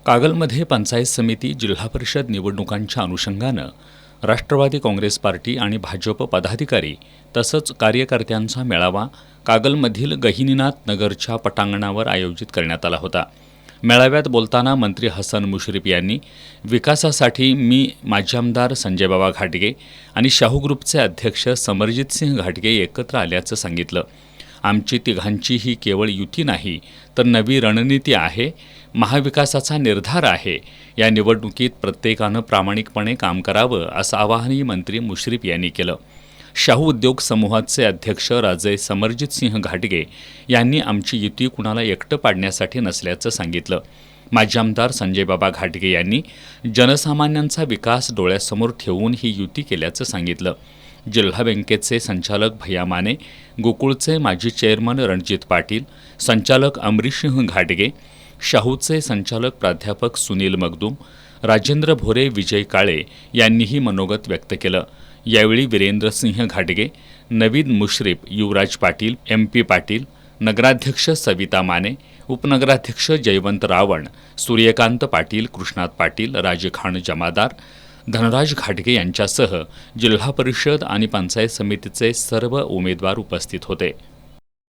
कागलमध्ये पंचायत समिती, जिल्हा परिषद निवडणुकांच्या अनुषंगानं राष्ट्रवादी काँग्रेस पार्टी आणि भाजप पदाधिकारी तसंच कार्यकर्त्यांचा मेळावा कागलमधील गहिनीनाथ नगरच्या पटांगणावर आयोजित करण्यात आला होता. मेळाव्यात बोलताना मंत्री हसन मुश्रीफ यांनी विकासासाठी मी माजी आमदार संजयबाबा घाटगे आणि शाहू ग्रुपचे अध्यक्ष समरजितसिंह घाटगे एकत्र आल्याचं सांगितलं. आमची तिघांची ही केवळ युती नाही तर नवी रणनीती आहे, महाविकासाचा निर्धार आहे. या निवडणुकीत प्रत्येकानं प्रामाणिकपणे काम करावं असं आवाहनही मंत्री मुश्रीफ यांनी केलं. शाहू उद्योग समूहाचे अध्यक्ष राजे समरजितसिंह घाटगे यांनी आमची युती कुणाला एकटं पाडण्यासाठी नसल्याचं सांगितलं. माजी आमदार संजयबाबा घाटगे यांनी जनसामान्यांचा विकास डोळ्यासमोर ठेवून ही युती केल्याचं सांगितलं. जिल्हा बँकेचे संचालक भैया माने, गोकुळचे माजी चेअरमन रणजित पाटील, संचालक अमरीशसिंह घाटगे, शाहूचे संचालक प्राध्यापक सुनील मगदूम, राजेंद्र भोरे, विजय काळे यांनीही मनोगत व्यक्त केलं. यावेळी वीरेंद्रसिंह घाटगे, नवीद मुश्रीफ, युवराज पाटील, MP पाटील, नगराध्यक्ष सविता माने, उपनगराध्यक्ष जयवंत रावण, सूर्यकांत पाटील, कृष्णात पाटील, राजेखान जमादार, धनराज घाटगे यांच्यासह जिल्हा परिषद आणि पंचायत समितीचे सर्व उमेदवार उपस्थित होते.